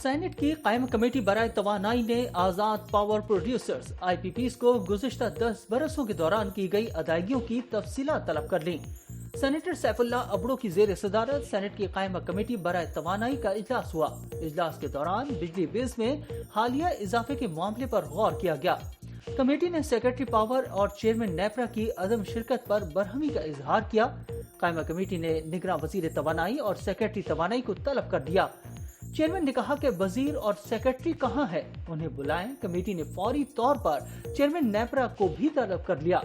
Saint کی قائم committee برائے توانائی نے آزاد پاور پروڈیوسرز IPPs کو گزشتہ 10 برسوں کے دوران کی گئی ادائیگیوں کی تفصیلات طلب کر لیں۔ سینیٹر سیف اللہ ابڑو کی زیر صدارت سینٹ کی قائم کمیٹی برائے توانائی کا اجلاس ہوا۔ اجلاس کے دوران بجلی بلز میں حالیہ اضافے کے معاملے پر غور کیا گیا۔ کمیٹی نے سیکرٹری پاور اور چیئرمین نیپرا کی عدم شرکت پر برہمی کا اظہار کیا۔ قائمہ کمیٹی نے نگراں وزیر توانائی اور سیکرٹری توانائی کو طلب کر دیا۔ چیئرمین نے کہا کہ وزیر اور سیکرٹری کہاں ہے، انہیں بلائیں۔ کمیٹی نے فوری طور پر چیئرمین نیپرا کو بھی طلب کر لیا۔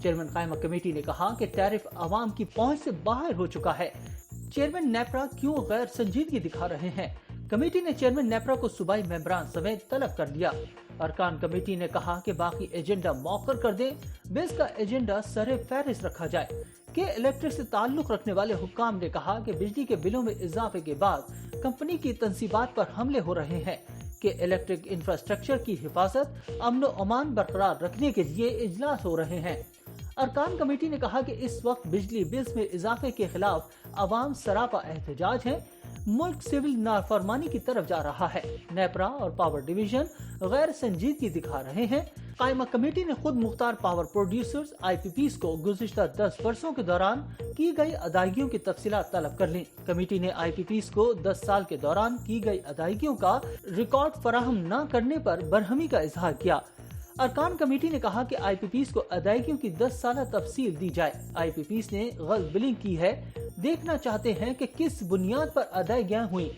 چیئرمین قائمہ کمیٹی نے کہا کہ ٹیرف عوام کی پہنچ سے باہر ہو چکا ہے۔ چیئرمین نیپرا کیوں غیر سنجیدگی دکھا رہے ہیں؟ کمیٹی نے چیئرمین نیپرا کو صوبائی ممبران سمیت طلب کر لیا۔ ارکان کمیٹی نے کہا کہ باقی ایجنڈا مؤخر کر دیں، بلز کا ایجنڈا سر فہرست رکھا جائے۔ کہ الیکٹرک سے تعلق رکھنے والے حکام نے کہا کہ بجلی کے بلوں میں اضافے کے بعد کمپنی کی تنصیبات پر حملے ہو رہے ہیں، کہ الیکٹرک انفراسٹرکچر کی حفاظت، امن و امان برقرار رکھنے کے لیے اجلاس ہو رہے ہیں۔ ارکان کمیٹی نے کہا کہ اس وقت بجلی بلز میں اضافے کے خلاف عوام سراپا احتجاج ہے، ملک سول نافرمانی کی طرف جا رہا ہے۔ نیپرا اور پاور ڈویژن غیر سنجیدگی دکھا رہے ہیں۔ قائمہ کمیٹی نے خود مختار پاور پروڈیوسرز IPPs کو گزشتہ 10 برسوں کے دوران کی گئی ادائیگیوں کی تفصیلات طلب کر لیں۔ کمیٹی نے IPPs کو 10 سال کے دوران کی گئی ادائیگیوں کا ریکارڈ فراہم نہ کرنے پر برہمی کا اظہار کیا۔ ارکان کمیٹی نے کہا کہ IPPs کو ادائیگیوں کی 10 سالہ تفصیل دی جائے۔ IPPs نے غلط بلنگ کی ہے، دیکھنا چاہتے ہیں کہ کس بنیاد پر ادائیگیاں ہوئیں۔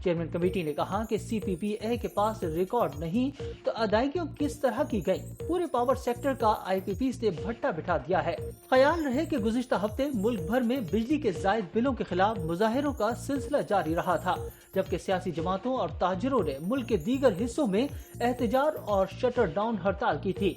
چیئرمین کمیٹی نے کہا کہ CPPA کے پاس ریکارڈ نہیں تو ادائیگیوں کس طرح کی گئیں؟ پورے پاور سیکٹر کا IPPs نے بھٹا بٹھا دیا ہے۔ خیال رہے کہ گزشتہ ہفتے ملک بھر میں بجلی کے زائد بلوں کے خلاف مظاہروں کا سلسلہ جاری رہا تھا، جبکہ سیاسی جماعتوں اور تاجروں نے ملک کے دیگر حصوں میں احتجاج اور شٹر ڈاؤن ہڑتال کی تھی۔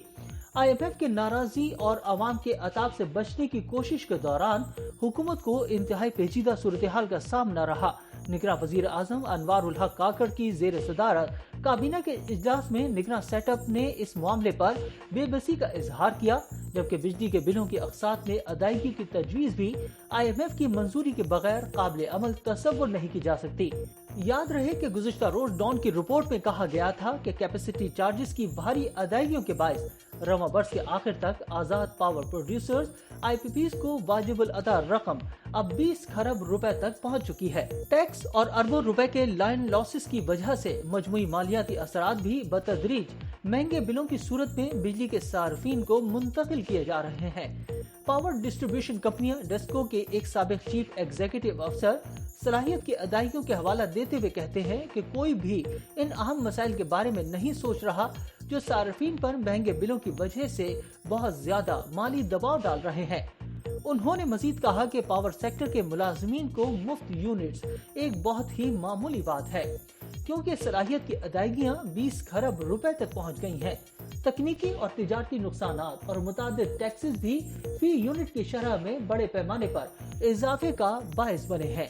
IMF کے ناراضی اور عوام کے عطاب سے بچنے کی کوشش کے دوران حکومت کو انتہائی پیچیدہ صورتحال کا سامنا رہا۔ نگراں وزیر اعظم انوار الحق کاکڑ کی زیر صدارت کابینہ کے اجلاس میں نگراں سیٹ اپ نے اس معاملے پر بے بسی کا اظہار کیا، جبکہ بجلی کے بلوں کی اقساط میں ادائیگی کی تجویز بھی IMF کی منظوری کے بغیر قابل عمل تصور نہیں کی جا سکتی۔ یاد رہے کہ گزشتہ روز ڈان کی رپورٹ میں کہا گیا تھا کہ کیپیسٹی چارجز کی بھاری ادائیگیوں کے باعث رواں برس کے آخر تک آزاد پاور پروڈیوسرز IPPs کو واجب الادا رقم اب 20 کھرب روپے تک پہنچ چکی ہے۔ ٹیکس اور اربوں روپے کے لائن لاسز کی وجہ سے مجموعی مالیاتی اثرات بھی بتدریج مہنگے بلوں کی صورت میں بجلی کے صارفین کو منتقل کیے جا رہے ہیں۔ پاور ڈسٹریبیوشن کمپنیاں ڈیسکو کے ایک سابق چیف ایگزیکٹو افسر صلاحیت کی ادائیگیوں کے حوالہ دیتے ہوئے کہتے ہیں کہ کوئی بھی ان اہم مسائل کے بارے میں نہیں سوچ رہا جو صارفین پر مہنگے بلوں کی وجہ سے بہت زیادہ مالی دباؤ ڈال رہے ہیں۔ انہوں نے مزید کہا کہ پاور سیکٹر کے ملازمین کو مفت یونٹس ایک بہت ہی معمولی بات ہے، کیونکہ صلاحیت کی ادائیگیاں 20 کھرب روپے تک پہنچ گئی ہیں۔ تکنیکی اور تجارتی نقصانات اور متعدد ٹیکسز بھی فی یونٹ کی شرح میں بڑے پیمانے پر اضافے کا باعث بنے ہیں۔